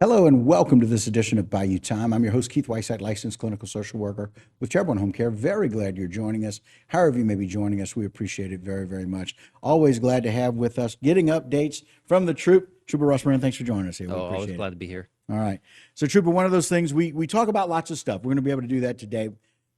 Hello and welcome to this edition of Bayou Time. I'm your host, Keith Whiteside, licensed clinical social worker with Chairborne Home Care. Very glad you're joining us. However you may be joining us, we appreciate it very, very much. Always glad to have with us, getting updates from the troop. Trooper Russ Brennan, thanks for joining us here. We Oh, always appreciate glad it. to be here. All right. So, Trooper, one of those things, we talk about lots of stuff. We're going to be able to do that today,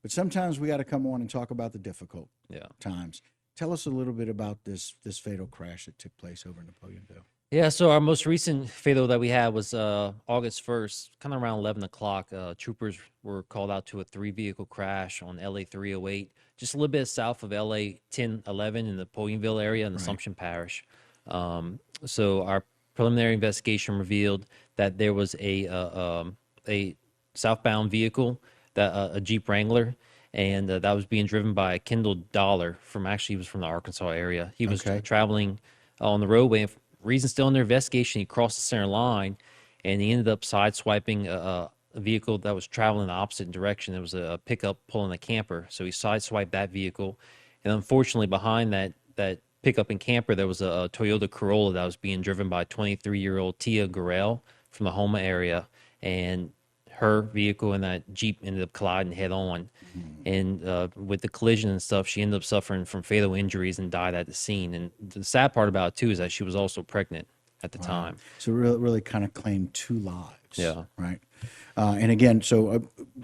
but sometimes we got to come on and talk about the difficult Yeah. times. Tell us a little bit about this fatal crash that took place over in Napoleonville. Yeah, so our most recent fatal that we had was August 1st, kind of around 11 o'clock. Troopers were called out to a three-vehicle crash on LA 308, just a little bit south of LA 1011 in the Napoleonville area in Assumption Parish. So our preliminary investigation revealed that there was a southbound vehicle, that a Jeep Wrangler, and that was being driven by a Kendall Dollar he was from the Arkansas area. He was Okay. traveling on the roadway. Reason still in their investigation, he crossed the center line, and he ended up sideswiping a vehicle that was traveling the opposite direction. It was a pickup pulling a camper, so he sideswiped that vehicle, and unfortunately, behind that pickup and camper, there was a Toyota Corolla that was being driven by 23-year-old Tia Gurrell from the Houma area, and her vehicle and that Jeep ended up colliding head on. And with the collision and stuff, she ended up suffering from fatal injuries and died at the scene. And the sad part about it, too, is that she was also pregnant at the time. So really kind of claimed two lives. Yeah. Right. And again,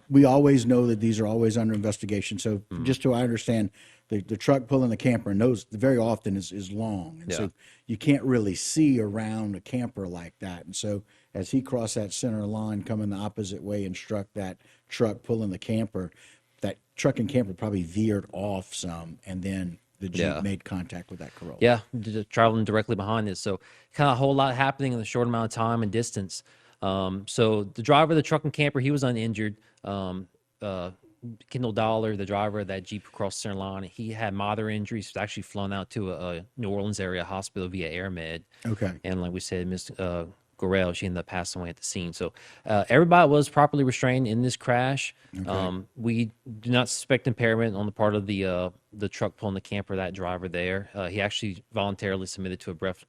we always know that these are always under investigation. So just so I understand, the truck pulling the camper, and those very often is long. And Yeah. so you can't really see around a camper like that. And so as he crossed that center line coming the opposite way and struck that truck pulling the camper, that truck and camper probably veered off some, and then the Jeep Yeah. made contact with that Corolla. Yeah, traveling directly behind it. So kind of a whole lot happening in a short amount of time and distance. So the driver of the truck and camper, he was uninjured. Kendall Dollar, the driver of that Jeep across the center line, he had moderate injuries. He was actually flown out to a New Orleans area hospital via AirMed. Okay. And like we said, Miss Gorell, she ended up passing away at the scene. So everybody was properly restrained in this crash. We do not suspect impairment on the part of the truck pulling the camper, that driver there. He actually voluntarily submitted to a breath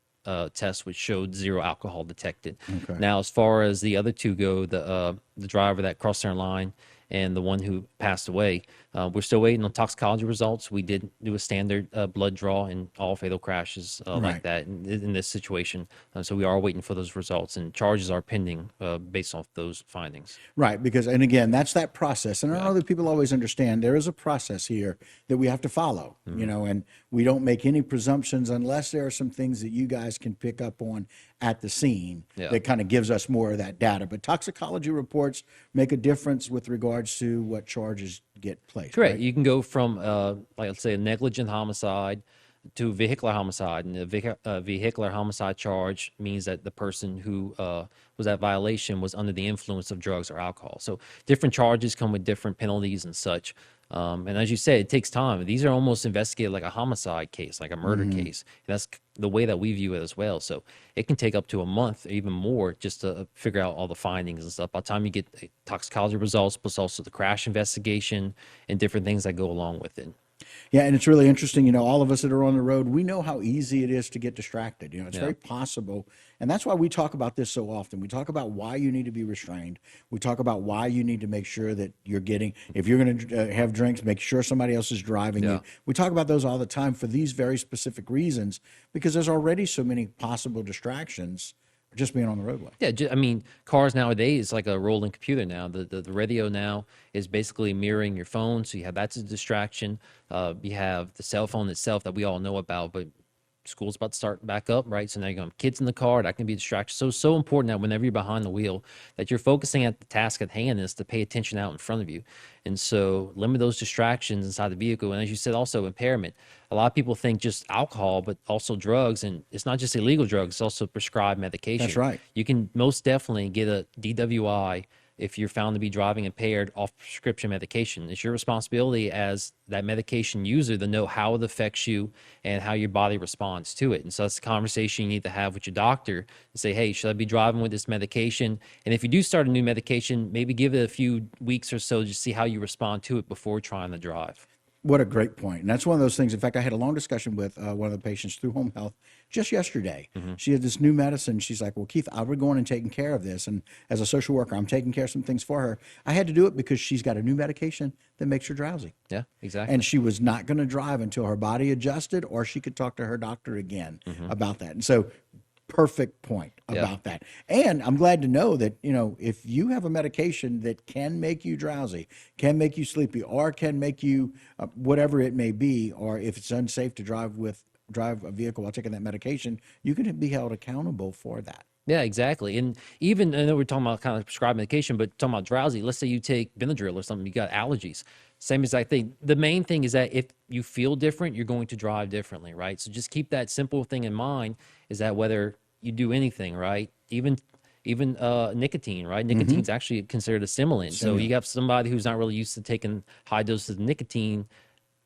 test, which showed zero alcohol detected. Okay. Now, as far as the other two go, the driver that crossed center line and the one who passed away, we're still waiting on toxicology results. We did do a standard blood draw in all fatal crashes Right. like that in this situation. So we are waiting for those results, and charges are pending based off those findings. Right, because, and again, that's that process. And I know that people always understand there is a process here that we have to follow, and we don't make any presumptions unless there are some things that you guys can pick up on at the scene Yeah. that kind of gives us more of that data. But toxicology reports make a difference with regards to what charges get placed. Correct. Right? You can go from, like, let's say, a negligent homicide to vehicular homicide. And the vehicular homicide charge means that the person who was at violation was under the influence of drugs or alcohol. So different charges come with different penalties and such. And as you said, it takes time. These are almost investigated like a homicide case, like a murder case. And that's the way that we view it as well. So it can take up to a month or even more just to figure out all the findings and stuff. By the time you get the toxicology results, plus also the crash investigation and different things that go along with it. Yeah, and it's really interesting. All of us that are on the road, we know how easy it is to get distracted. It's very possible. And that's why we talk about this so often. We talk about why you need to be restrained. We talk about why you need to make sure that you're getting, if you're going to have drinks, make sure somebody else is driving Yeah. you. We talk about those all the time for these very specific reasons, because there's already so many possible distractions just being on the roadway. Yeah, I mean, cars nowadays like a rolling computer now. The radio now is basically mirroring your phone, so you have that's a distraction. You have the cell phone itself that we all know about, but school's about to start back up, right? So now you're going to have kids in the car. That can be a distraction. So it's so important that whenever you're behind the wheel, that you're focusing at the task at hand is to pay attention out in front of you. And so limit those distractions inside the vehicle. And as you said, also impairment. A lot of people think just alcohol, but also drugs. And it's not just illegal drugs, it's also prescribed medication. That's right. You can most definitely get a DWI if you're found to be driving impaired off prescription medication. It's your responsibility as that medication user to know how it affects you and how your body responds to it. And so that's a conversation you need to have with your doctor and say, hey, should I be driving with this medication? And if you do start a new medication, maybe give it a few weeks or so to see how you respond to it before trying to drive. What a great point. And that's one of those things. In fact, I had a long discussion with one of the patients through home health just yesterday. She had this new medicine. She's like, well, Keith, I would go in and taking care of this. And as a social worker, I'm taking care of some things for her. I had to do it because she's got a new medication that makes her drowsy. Yeah, exactly. And she was not going to drive until her body adjusted or she could talk to her doctor again about that. And so, perfect point about that. And I'm glad to know that, if you have a medication that can make you drowsy, can make you sleepy, or can make you whatever it may be, or if it's unsafe to drive a vehicle while taking that medication, you can be held accountable for that. Yeah, exactly. And even, I know we're talking about kind of prescribed medication, but talking about drowsy, let's say you take Benadryl or something, you got allergies. Same exact thing. The main thing is that if you feel different, you're going to drive differently, right? So just keep that simple thing in mind, is that whether you do anything, right? Even nicotine, right? Nicotine's actually considered a stimulant. So you have somebody who's not really used to taking high doses of nicotine,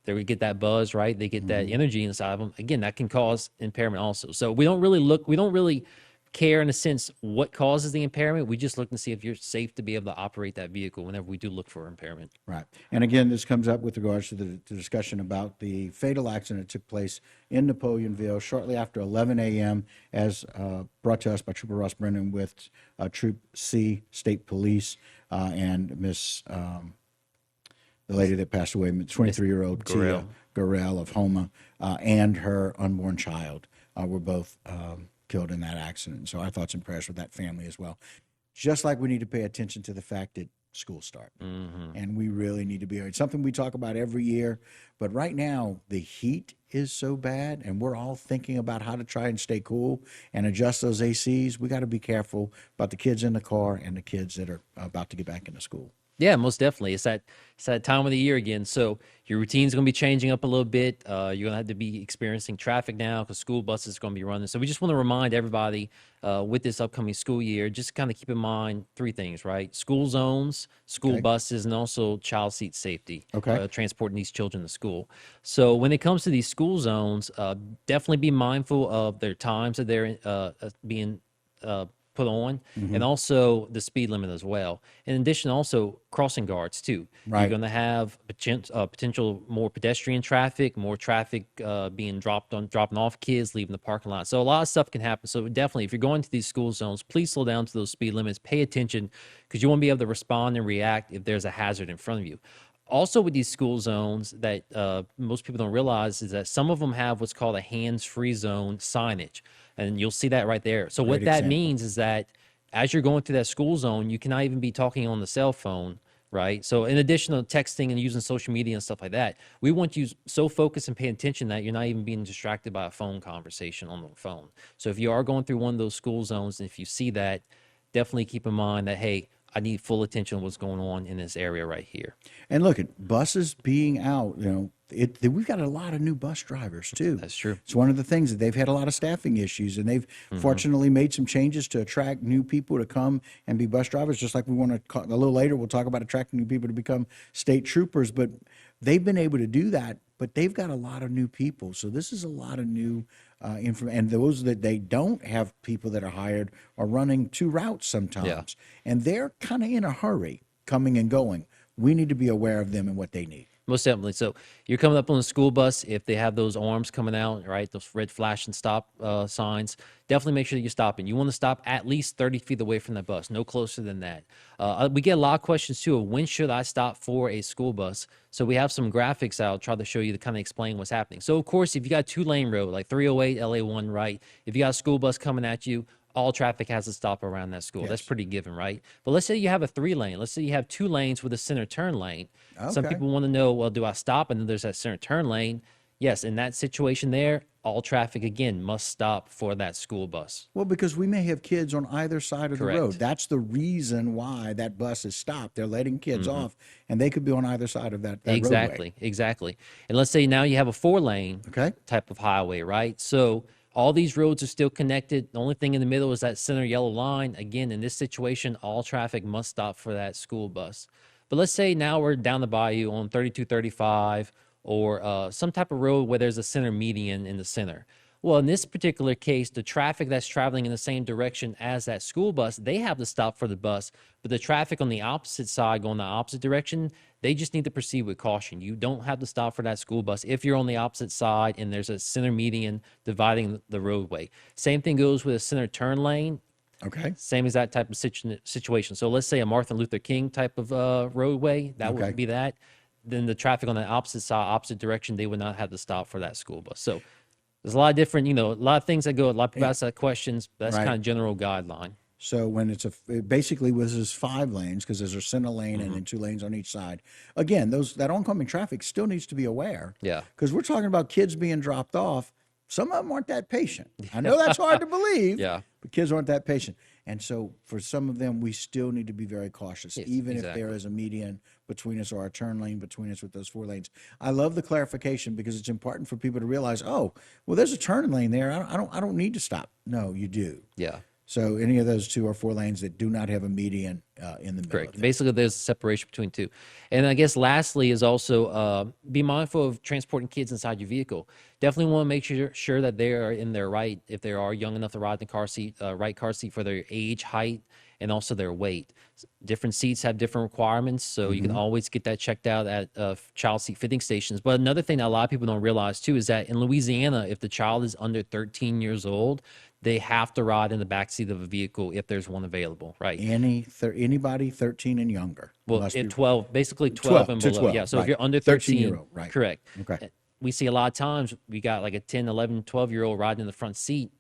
they would get that buzz, right? They get that energy inside of them. Again, that can cause impairment also. So we don't really care in a sense what causes the impairment. We just look to see if you're safe to be able to operate that vehicle whenever we do look for impairment. Right. And again, this comes up with regards to the discussion about the fatal accident that took place in Napoleonville shortly after 11 a.m. as brought to us by Trooper Ross Brennan with Troop C State Police and Miss the lady that passed away, 23-year-old Tia Gorell of Houma, and her unborn child were both killed in that accident. So our thoughts and prayers with that family as well. Just like we need to pay attention to the fact that schools start. And we really need to be, it's something we talk about every year, but right now the heat is so bad and we're all thinking about how to try and stay cool and adjust those ACs. We got to be careful about the kids in the car and the kids that are about to get back into school. Yeah, most definitely. It's that time of the year again. So your routine's going to be changing up a little bit. You're going to have to be experiencing traffic now because school buses are going to be running. So we just want to remind everybody with this upcoming school year, just kind of keep in mind three things, right? School zones, school buses, and also child seat safety, transporting these children to school. So when it comes to these school zones, definitely be mindful of their times that they're being put on, and also the speed limit as well. In addition, also crossing guards too. You're going to have potential more pedestrian traffic, more traffic being dropping off kids, leaving the parking lot. So a lot of stuff can happen. So definitely, if you're going to these school zones, please slow down to those speed limits. Pay attention because you want to be able to respond and react if there's a hazard in front of you. Also with these school zones that most people don't realize is that some of them have what's called a hands-free zone signage. And you'll see that right there. So what that means is that as you're going through that school zone, you cannot even be talking on the cell phone, right? So in addition to texting and using social media and stuff like that, we want you so focused and pay attention that you're not even being distracted by a phone conversation on the phone. So if you are going through one of those school zones, and if you see that, definitely keep in mind that, hey, I need full attention on what's going on in this area right here. And look at buses being out, we've got a lot of new bus drivers too. That's true. It's one of the things that they've had a lot of staffing issues, and they've fortunately made some changes to attract new people to come and be bus drivers. Just like we want to, a little later, we'll talk about attracting new people to become state troopers, but they've been able to do that, but they've got a lot of new people. So this is a lot of new information. And those that they don't have people that are hired are running two routes sometimes. And they're kind of in a hurry coming and going. We need to be aware of them and what they need. Most definitely. So you're coming up on the school bus. If they have those arms coming out, right, those red flash and stop signs, definitely make sure that you're stopping. You want to stop at least 30 feet away from the bus, no closer than that. We get a lot of questions, too, of when should I stop for a school bus? So we have some graphics I'll try to show you to kind of explain what's happening. So, of course, if you got a two-lane road, like 308, LA1, right, if you got a school bus coming at you, all traffic has to stop around that school. That's pretty given, right? But let's say you have a three-lane. Let's say you have two lanes with a center turn lane. Some people want to know, well, do I stop? And then there's that center turn lane. Yes, in that situation there, all traffic, again, must stop for that school bus. Well, because we may have kids on either side of the road. That's the reason why that bus is stopped. They're letting kids off, and they could be on either side of that roadway. Exactly. And let's say now you have a four-lane type of highway, right? So all these roads are still connected. The only thing in the middle is that center yellow line. Again, in this situation, all traffic must stop for that school bus. But let's say now we're down the bayou on 3235 or some type of road where there's a center median in the center. Well, in this particular case, the traffic that's traveling in the same direction as that school bus, they have to stop for the bus. But the traffic on the opposite side going the opposite direction, they just need to proceed with caution. You don't have to stop for that school bus if you're on the opposite side and there's a center median dividing the roadway. Same thing goes with a center turn lane. Okay. Same as that type of situation. So let's say a Martin Luther King type of roadway, that Okay. would be that. Then the traffic on the opposite side, opposite direction, they would not have to stop for that school bus. So there's a lot of different, a lot of things that go, a lot of people ask that questions. But that's Right. kind of general guideline. So when it's basically this is 5 lanes because there's a center lane Mm-hmm. and then 2 lanes on each side. Again, that oncoming traffic still needs to be aware. Yeah. Because we're talking about kids being dropped off. Some of them aren't that patient. I know that's hard to believe. Yeah. But kids aren't that patient. And so for some of them, we still need to be very cautious, Yes, even if exactly. there is a median between us or a turn lane between us with those 4 lanes. I love the clarification because it's important for people to realize, oh, well, there's a turn lane there. I don't need to stop. No, you do. Yeah. So any of those 2 or 4 lanes that do not have a median in the middle. Correct. Of them. Basically, there's a separation between two. And I guess lastly is also be mindful of transporting kids inside your vehicle. Definitely want to make sure that they are in their right, if they are young enough to ride in the car seat, right car seat for their age, height, and also their weight. Different seats have different requirements, so you can always get that checked out at child seat fitting stations. But another thing that a lot of people don't realize too is that in Louisiana, if the child is under 13 years old, they have to ride in the back seat of a vehicle if there's one available, right? Anybody 13 and younger. Well, must at be- 12, basically 12 and to below. 12, Yeah, so right. if you're under 13, 13-year-old, right. correct. Okay. We see a lot of times we got like a 10, 11, 12-year-old riding in the front seat.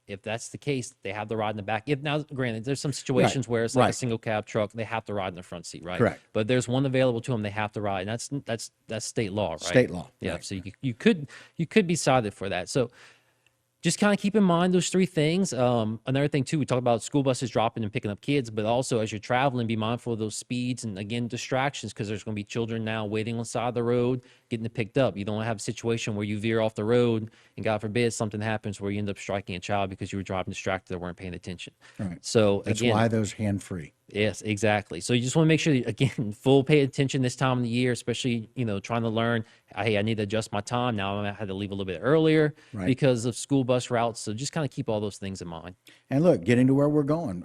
If that's the case, they have to ride in the back. If now, granted, there's some situations where it's like a right. single cab truck, they have to ride in the front seat, right? Correct. But there's one available to them, they have to ride, and that's state law, right? State law, Yeah. right, So you could be cited for that. So just kind of keep in mind those 3 things. Another thing too, we talk about school buses dropping and picking up kids, but also as you're traveling, be mindful of those speeds and again distractions because there's going to be children now waiting on the side of the road getting picked up. You don't want to have a situation where you veer off the road and God forbid something happens where you end up striking a child because you were driving distracted or weren't paying attention. Right. So That's again, why those hand-free. yes, exactly. So you just want to make sure that, again, full pay attention this time of the year, especially, trying to learn, hey, I need to adjust my time. Now I had to leave a little bit earlier Right. because of school bus routes. So just kind of keep all those things in mind. And look, getting to where we're going,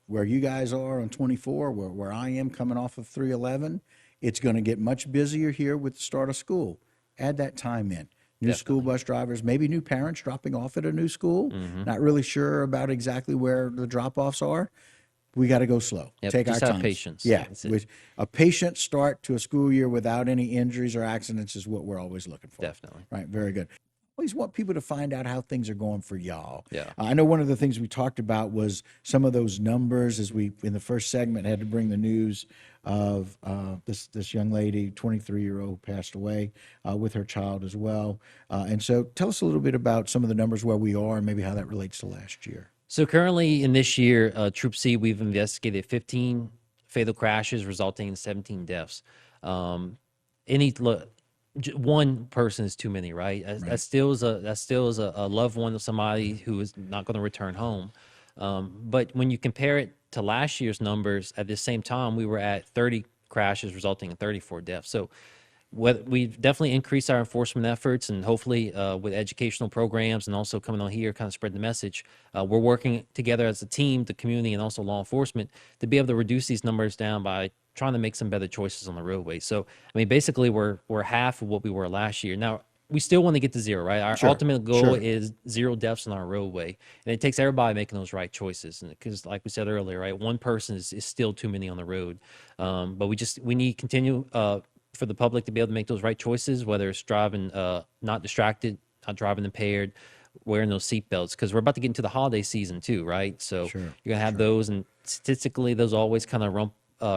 where you guys are on 24, where I am coming off of 311, it's going to get much busier here with the start of school. Add that time in. New school bus drivers, maybe new parents dropping off at a new school, not really sure about exactly where the drop-offs are. We got to go slow. Yep, Take just our have time. patience. Yeah, That's it. with a patient start to a school year without any injuries or accidents is what we're always looking for. Definitely. Right, very good. Always want people to find out how things are going for y'all. Yeah. I know one of the things we talked about was some of those numbers as we, in the first segment, had to bring the news of this young lady, 23-year-old, passed away with her child as well. And so tell us a little bit about some of the numbers where we are and maybe how that relates to last year. So currently in this year, Troop C, we've investigated 15 fatal crashes resulting in 17 deaths. One person is too many, right? That still is a loved one of somebody who is not going to return home. But when you compare it to last year's numbers, at the same time, we were at 30 crashes resulting in 34 deaths. So we've definitely increased our enforcement efforts, and hopefully with educational programs and also coming on here, kind of spread the message. We're working together as a team, the community, and also law enforcement to be able to reduce these numbers down by trying to make some better choices on the roadway. So, I mean, basically, we're half of what we were last year. Now, we still want to get to zero, right? Our ultimate goal is 0 deaths on our roadway, and it takes everybody making those right choices. And because, like we said earlier, right, one person is still too many on the road. But we need to continue for the public to be able to make those right choices, whether it's driving not distracted, not driving impaired, wearing those seatbelts, because we're about to get into the holiday season too, right? So you're gonna have those, and statistically, those always kind of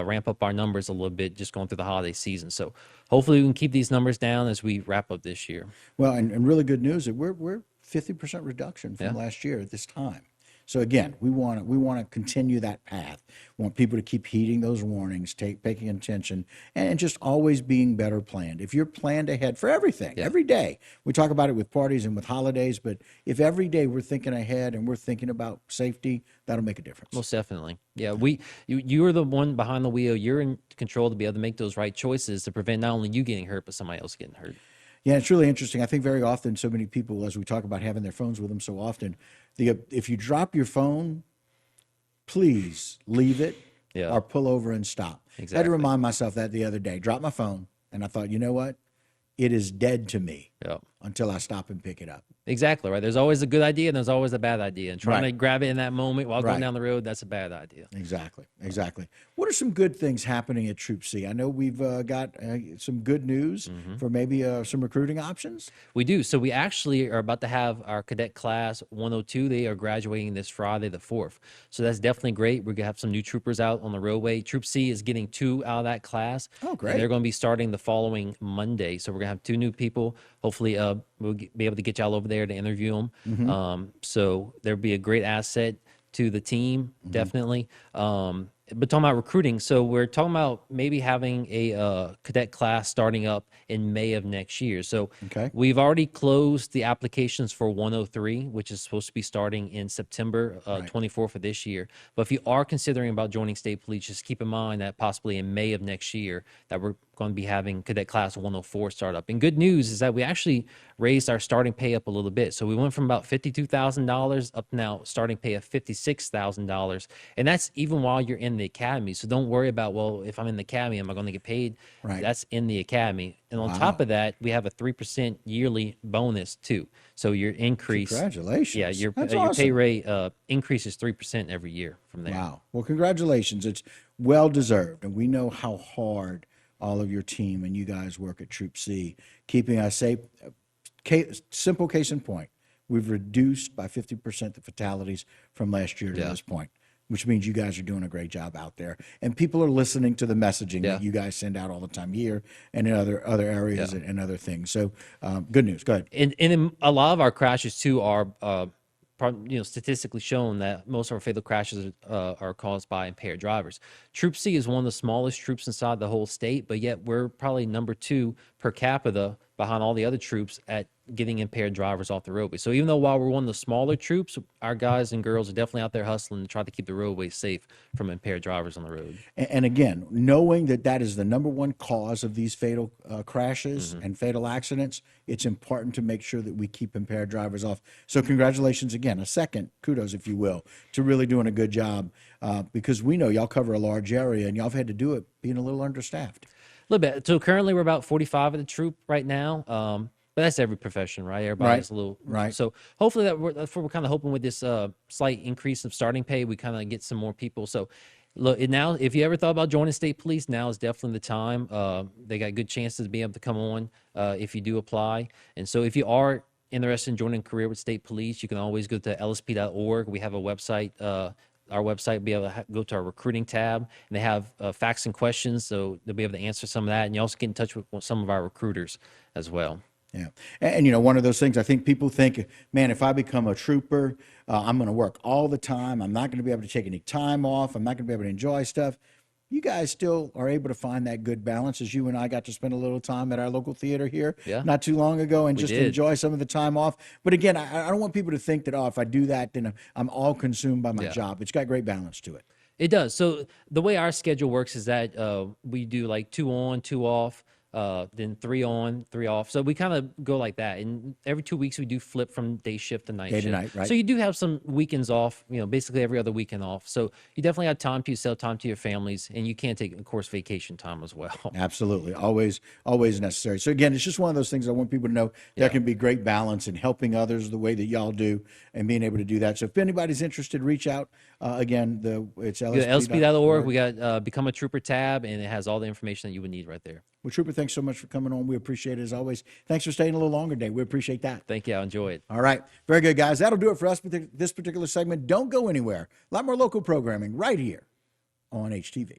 ramp up our numbers a little bit just going through the holiday season. So hopefully we can keep these numbers down as we wrap up this year. Well, and really good news that we're 50% reduction from last year at this time. So again, we want to continue that path. We want people to keep heeding those warnings, paying attention, and just always being better planned. If you're planned ahead for everything, every day, we talk about it with parties and with holidays, but if every day we're thinking ahead and we're thinking about safety, that'll make a difference. Most definitely. Yeah, you are the one behind the wheel. You're in control to be able to make those right choices to prevent not only you getting hurt, but somebody else getting hurt. Yeah, it's really interesting. I think very often, so many people, as we talk about having their phones with them so often, if you drop your phone, please leave it Yeah, or pull over and stop. I had to exactly. remind myself that the other day. Dropped my phone, and I thought, you know what? It is dead to me Yeah. until I stop and pick it up. Exactly, right. There's always a good idea and there's always a bad idea. And trying Right. to grab it in that moment while going Right. down the road, that's a bad idea. Exactly. Exactly. What are some good things happening at Troop C? I know we've got some good news for maybe some recruiting options. We do. So we actually are about to have our cadet class 102. They are graduating this Friday, the 4th. So that's definitely great. We're going to have some new troopers out on the roadway. Troop C is getting 2 out of that class. Oh, And great. they're going to be starting the following Monday. So we're going to have 2 new people. Hopefully, be able to get y'all over there to interview them. So there'll be a great asset to the team, definitely. But talking about recruiting, so we're talking about maybe having a cadet class starting up in May of next year. So Okay. we've already closed the applications for 103, which is supposed to be starting in September 24th of this year. But if you are considering about joining state police, just keep in mind that possibly in May of next year that we're going to be having cadet class 104 start up. And good news is that we actually raised our starting pay up a little bit. So we went from about $52,000 up now starting pay of $56,000. And that's even while you're in the academy. So don't worry about, well, if I'm in the academy, am I going to get paid? Right. That's in the academy. And on top of that, we have a 3% yearly bonus too. So your increase, Congratulations. yeah, your That's your pay awesome. rate increases 3% every year from there. Wow. Well, congratulations. It's well deserved. And we know how hard all of your team and you guys work at Troop C, keeping us safe. Simple case in point, we've reduced by 50% the fatalities from last year to this point, which means you guys are doing a great job out there. And people are listening to the messaging that you guys send out all the time here and in other areas and other things. So good news. Go ahead. And in a lot of our crashes too are statistically shown that most of our fatal crashes are caused by impaired drivers. Troop C is one of the smallest troops inside the whole state, but yet we're probably number 2 per capita behind all the other troops at getting impaired drivers off the roadway. So even though while we're one of the smaller troops, our guys and girls are definitely out there hustling to try to keep the roadways safe from impaired drivers on the road. And again, knowing that that is the number one cause of these fatal crashes and fatal accidents, it's important to make sure that we keep impaired drivers off. So congratulations again, a second kudos, if you will, to really doing a good job because we know y'all cover a large area and y'all have had to do it being a little understaffed. A little bit. So currently we're about 45 of the troop right now. But that's every profession, right? Everybody's a little right. So hopefully that's what we're kind of hoping with this slight increase of starting pay, we kind of get some more people. So look, now if you ever thought about joining state police, now is definitely the time. They got good chances to be able to come on if you do apply. And so if you are interested in joining a career with state police, you can always go to lsp.org. We have a website. Our website, be able to go to our recruiting tab, and they have facts and questions, so they'll be able to answer some of that. And you also get in touch with some of our recruiters as well. Yeah. And, you know, one of those things, I think people think, man, if I become a trooper, I'm going to work all the time. I'm not going to be able to take any time off. I'm not going to be able to enjoy stuff. You guys still are able to find that good balance, as you and I got to spend a little time at our local theater here not too long ago and just enjoy some of the time off. But again, I don't want people to think that, oh, if I do that, then I'm all consumed by my job. It's got great balance to it. It does. So the way our schedule works is that we do like 2 on, 2 off. Then 3 on, 3 off. So we kind of go like that. And every 2 weeks we do flip from day shift to night shift. Day to night, right. So you do have some weekends off, basically every other weekend off. So you definitely have time to yourself, time to your families, and you can take, of course, vacation time as well. Absolutely. Always necessary. So again, it's just one of those things I want people to know there can be great balance in helping others the way that y'all do and being able to do that. So if anybody's interested, reach out. Again, it's lsp.org. We got Become a Trooper tab, and it has all the information that you would need right there. Well, Trooper, thanks so much for coming on. We appreciate it as always. Thanks for staying a little longer today. We appreciate that. Thank you. I enjoy it. All right. Very good, guys. That'll do it for us with this particular segment. Don't go anywhere. A lot more local programming right here on HTV.